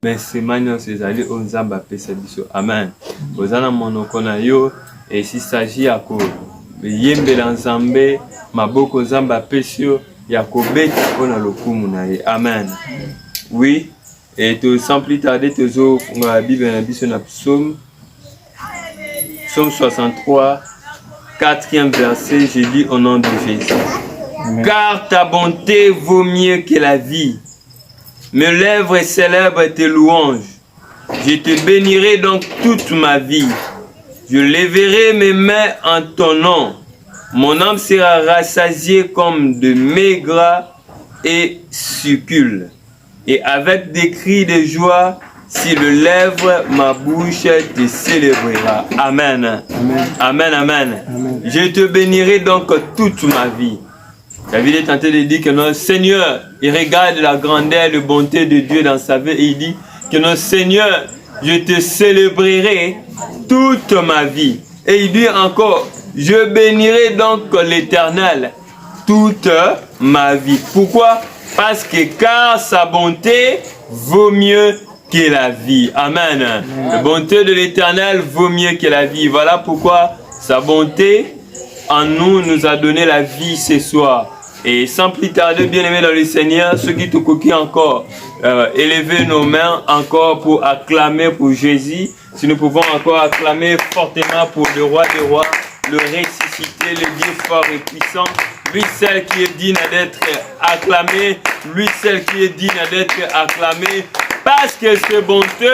Merci Magnon Césali Onzamba Pesabiso. Amen. Bozana monokona yo et s'il s'agit à ko yembe l'ensemble maboko zamba pesio yakobeta kona lokumu na ye. Amen. Oui. Et tout sans plus tarder toujours la Bible na biso na psaume 63 4e verset, je lis au nom de Jésus. Amen. Car ta bonté vaut mieux que la vie. Mes lèvres célèbrent tes louanges. Je te bénirai donc toute ma vie. Je lèverai mes mains en ton nom. Mon âme sera rassasiée comme de maigre et succule. Et avec des cris de joie, si le lèvre, ma bouche te célébrera. Amen. Amen. Amen. Amen. Amen. Je te bénirai donc toute ma vie. David est tenté de dire que notre Seigneur, il regarde la grandeur et la bonté de Dieu dans sa vie et il dit que notre Seigneur, je te célébrerai toute ma vie. Et il dit encore, je bénirai donc l'Éternel toute ma vie. Pourquoi? Parce que car sa bonté vaut mieux que la vie. Amen. La bonté de l'Éternel vaut mieux que la vie. Voilà pourquoi sa bonté en nous a donné la vie ce soir. Et sans plus tarder, bien-aimés dans le Seigneur, ceux qui te coquillent encore, élevez nos mains encore pour acclamer pour Jésus. Si nous pouvons encore acclamer fortement pour le roi des rois, le ressuscité, le Dieu fort et puissant. Lui seul qui est digne d'être acclamé, lui seul qui est digne d'être acclamé, parce que ce bonté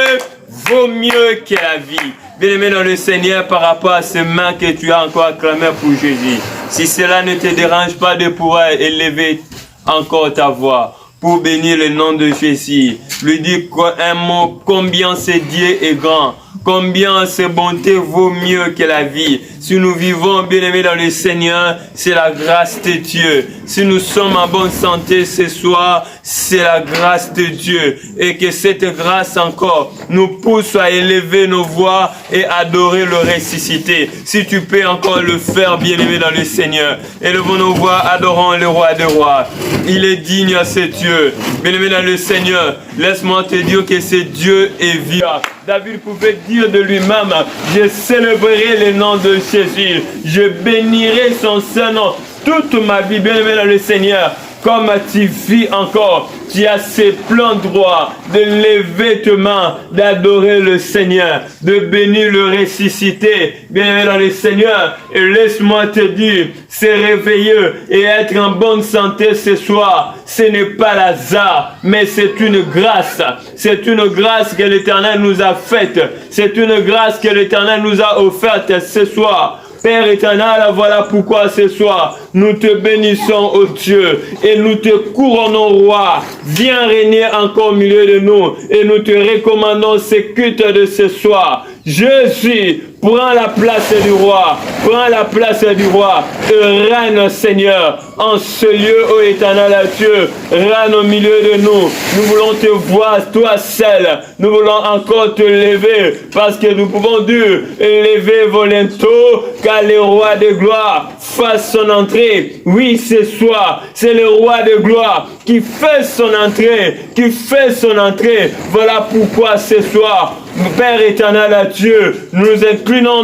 vaut mieux que la vie. Bien-aimé dans le Seigneur, par rapport à ce mains que tu as encore acclamé pour Jésus, si cela ne te dérange pas de pouvoir élever encore ta voix pour bénir le nom de Jésus, lui dire un mot, combien ce Dieu est grand, combien ses bontés vaut mieux que la vie. Si nous vivons, bien-aimés dans le Seigneur, c'est la grâce de Dieu. Si nous sommes en bonne santé ce soir, c'est la grâce de Dieu. Et que cette grâce encore nous pousse à élever nos voix et adorer le ressuscité. Si tu peux encore le faire, bien-aimé dans le Seigneur, élevons nos voix, adorons le roi des rois. Il est digne à ce Dieu. Bien-aimé dans le Seigneur, laisse-moi te dire que ce Dieu est vivant. David pouvait dire de lui-même, je célébrerai le nom de Jésus, je bénirai son Saint-Nom toute ma vie, bien-aimé dans le Seigneur. Comme tu vis encore, tu as ce plein droit de lever tes mains, d'adorer le Seigneur, de bénir le ressuscité, bien-aimé dans le Seigneur. Et laisse-moi te dire, c'est réveiller et être en bonne santé ce soir. Ce n'est pas l'hasard, mais c'est une grâce. C'est une grâce que l'Éternel nous a faite. C'est une grâce que l'Éternel nous a offerte ce soir. Père éternel, voilà pourquoi ce soir, nous te bénissons, ô Dieu, et nous te couronnons, roi. Viens régner encore au milieu de nous, et nous te recommandons ce culte de ce soir. Jésus, prends la place du roi, prends la place du roi, et règne, Seigneur, en ce lieu, ô éternel Dieu, règne au milieu de nous. Nous voulons te voir, toi seul, nous voulons encore te lever, parce que nous pouvons dire, lever volonto, car le roi de gloire fasse son entrée. Oui, ce soir, c'est le roi de gloire qui fait son entrée, qui fait son entrée. Voilà pourquoi ce soir, Père éternel à Dieu, nous inclinons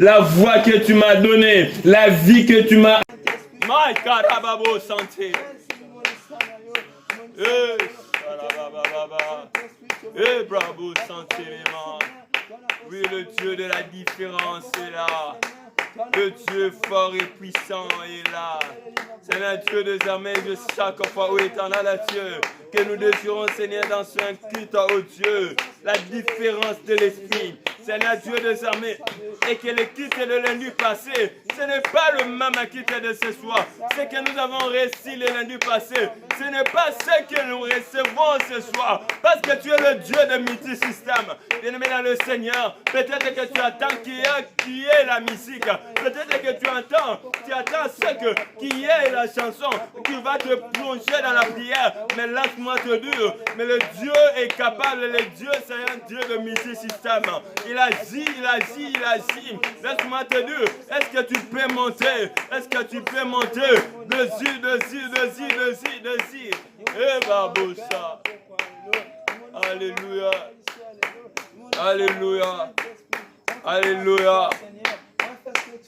la voix que tu m'as donnée, la vie que tu m'as... My carababo santé. Bravo santé, oui, le Dieu de la différence est là. Le Dieu fort et puissant est là. C'est un Dieu des armées de chaque fois où éternel à Dieu que nous désirons, Seigneur, dans ce culte au Dieu. La différence de l'esprit. Seigneur Dieu des armées. Et que le culte de lundi passé, ce n'est pas le même culte de ce soir. Ce que nous avons reçu le lundi passé, ce n'est pas ce que nous recevons ce soir. Parce que tu es le Dieu de multisystème. Bien-aimé dans le Seigneur, peut-être que tu attends qui est la musique. Peut-être que tu attends qui est la chanson, qui va te plonger dans la prière. Mais laisse-moi te dire, mais le Dieu est capable, le Dieu c'est un Dieu de multisystème. Il agit. Laisse-moi te dire, est-ce que tu peux monter? Est-ce que tu peux monter? Dessus. Et baboucha. Alléluia. Alléluia. Alléluia.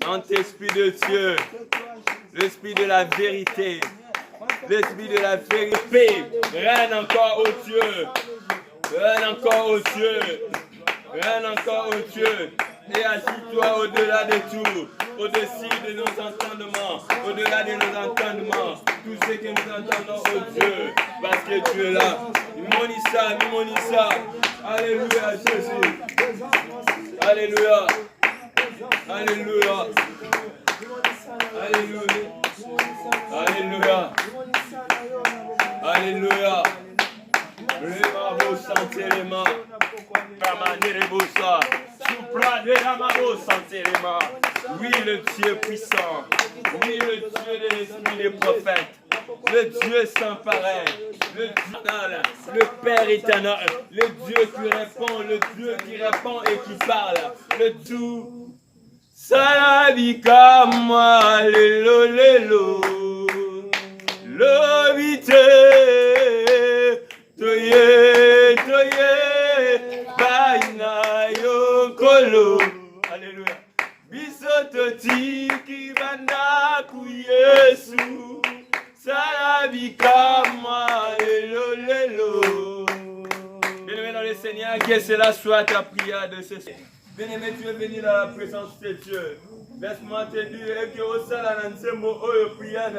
Saint-Esprit de Dieu, l'Esprit de la vérité, l'Esprit de la vérité, règne encore aux cieux, règne encore aux cieux, règne encore aux cieux, et assis-toi au-delà de tout, au-dessus de nos entendements, au-delà de nos entendements, tout ce que nous entendons au Dieu, parce que tu es là. Monissa, Alléluia, Jésus. Alléluia. Alléluia. Alléluia. Alléluia. Alléluia. Oui, le Dieu puissant. Oui, le Dieu de l'esprit des prophètes. Le Dieu sans pareil. Le Dieu éternel. Le Père éternel. Le Dieu qui répond. Le Dieu qui répond et qui parle. Le tout. Salabika moi, lelo lelo. Lobite. Toye, baina yokolo. Alléluia. Bisototi kibanda ku Yesu. Salabika moi, lelo lelo. Bien-aimé dans le Seigneur, que cela soit ta prière de ce Seigneur. Bien-aimé, tu es venu dans la présence de Dieu. Laisse-moi te dire que au sein de l'ensemble, oh, prière,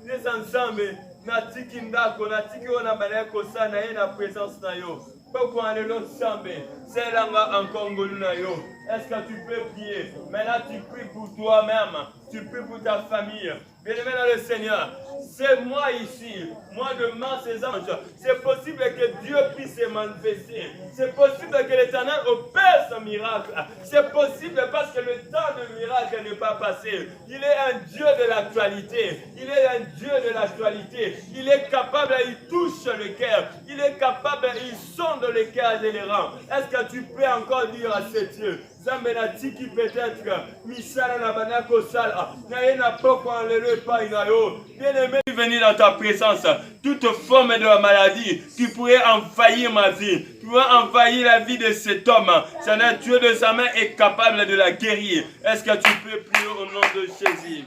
les ensemble, natiki ndako, natiki ona baleko sana ye na présence na yo. Pourquoi on est l'ensemble? C'est là encore na yo. Est-ce que tu peux prier? Maintenant tu pries pour toi-même, tu pries pour ta famille. Bien-aimé dans le Seigneur, c'est moi ici, moi demain ces anges. C'est possible que Dieu puisse se manifester. C'est possible que l'Éternel opère son miracle. C'est possible parce que le temps de miracle n'est pas passé. Il est un Dieu de l'actualité. Il est un Dieu de l'actualité. Il est capable, il touche le cœur. Il est capable, il sonde le cœur et les rangs. Est-ce que tu peux encore dire à ce Dieu? Zambenati qui peut-être Misala na banako sala na pokwa lelo pa inayo. Bien-aimé, venir dans ta présence. Toute forme de la maladie qui pourrait envahir ma vie, qui pourrait envahir la vie de cet homme, Seigneur, Dieu de sa main est capable de la guérir. Est-ce que tu peux prier au nom de Jésus?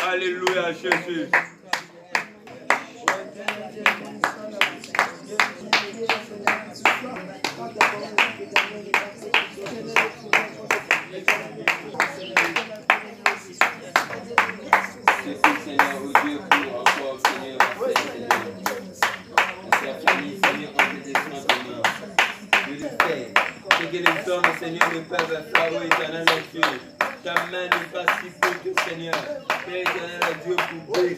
Alléluia, Jésus. Seigneur, au Dieu, pour encore, Seigneur, Seigneur, je le fais. Ce que les hommes, Seigneur, ne peuvent faire, ô éternel Dieu. Ta main n'est pas si courte, Seigneur. Père éternel Dieu, pour guérir.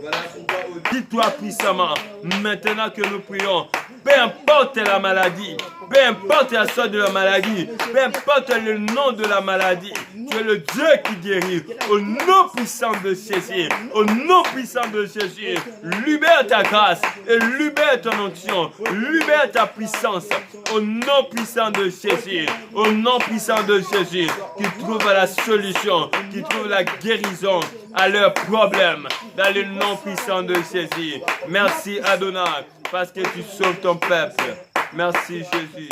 Voilà pourquoi, dis-toi puissamment, maintenant que nous prions, peu importe la maladie, peu importe la sorte de la maladie, peu importe le nom de la maladie, tu es le Dieu qui guérit. Au nom puissant de Jésus, au nom puissant de Jésus, libère ta grâce et libère ton onction, libère ta puissance. Au nom puissant de Jésus, au nom puissant de Jésus, qui trouve la solution, qui trouve la guérison à leurs problèmes, dans le nom puissant de Jésus. Merci Adonai, parce que tu sauves ton peuple. Merci Jésus.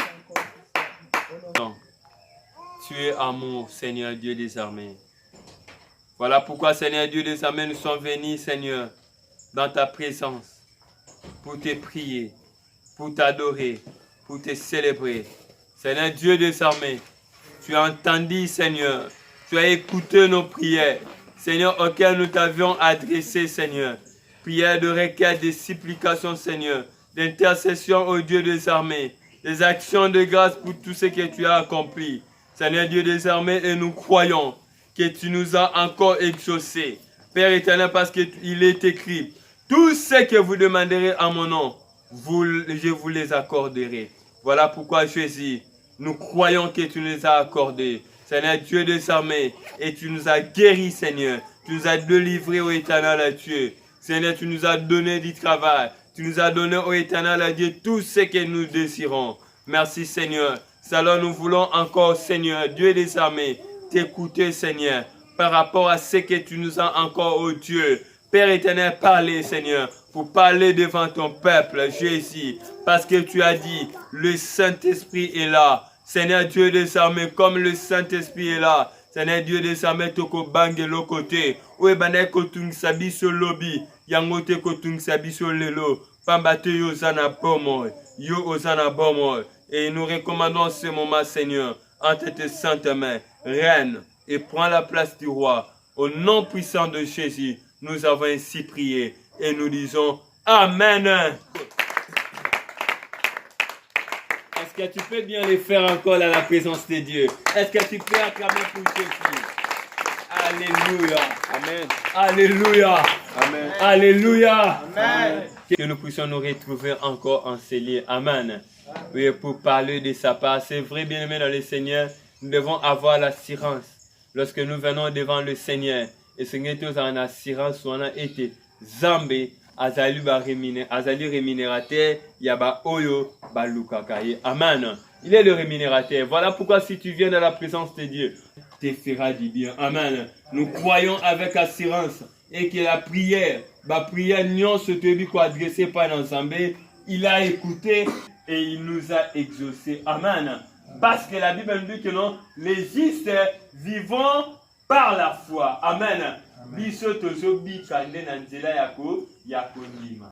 Tu es amour, Seigneur Dieu des armées. Voilà pourquoi, Seigneur Dieu des armées, nous sommes venus, Seigneur, dans ta présence, pour te prier, pour t'adorer, pour te célébrer. Seigneur Dieu des armées, tu as entendu, Seigneur, tu as écouté nos prières, Seigneur, auxquelles nous t'avions adressé, Seigneur. Prières de requête, de supplication, Seigneur, d'intercession au Dieu des armées, des actions de grâce pour tout ce que tu as accompli. Seigneur Dieu des armées, et nous croyons que tu nous as encore exaucés. Père éternel, parce qu'il est écrit, tout ce que vous demanderez en mon nom, je vous les accorderai. Voilà pourquoi Jésus, nous croyons que tu nous les as accordés. Seigneur Dieu des armées, et tu nous as guéris, Seigneur. Tu nous as délivrés, ô éternel Dieu. Seigneur, tu nous as donné du travail. Tu nous as donné, ô éternel Dieu, tout ce que nous désirons. Merci, Seigneur. Alors nous voulons encore, Seigneur, Dieu des armées, t'écouter, Seigneur, par rapport à ce que tu nous as encore, ô Dieu, Père éternel, parlez, Seigneur, pour parler devant ton peuple, Jésus, parce que tu as dit, le Saint-Esprit est là. Seigneur Dieu des armées, comme le Saint-Esprit est là. Seigneur Dieu des armées, toko bange lo côté. Oué bané kotung sabi sur lobby. Yangote kotung sabi sur lelo. Pambate yo zana bomoy. Yo ozana bomoy. Et nous recommandons ce moment, Seigneur, entre tes saintes mains. Reine, et prends la place du roi. Au nom puissant de Jésus, nous avons ainsi prié. Et nous disons Amen. Est-ce que tu peux bien les faire encore à la présence de Dieu? Est-ce que tu peux acclamer pour Jésus? Alléluia. Amen. Alléluia. Amen. Alléluia. Amen. Que nous puissions nous retrouver encore enseigner. Amen. Oui, pour parler de sa part. C'est vrai, bien-aimés dans le Seigneur, nous devons avoir l'assurance. Lorsque nous venons devant le Seigneur, et Seigneur, nous avons une assurance, on a été zambé. Azali rémunérateur, yaba oyo balukakaye. Amen. Il est le rémunérateur. Voilà pourquoi si tu viens dans la présence de Dieu, te fera du bien. Amen. Nous croyons avec assurance et que la prière non se te adressée par l'ensemble, il a écouté et il nous a exaucé. Amen. Parce que la Bible nous dit que non, les justes vivons par la foi. Amen. Biso tozo bi kande na nzela yako ya kondima.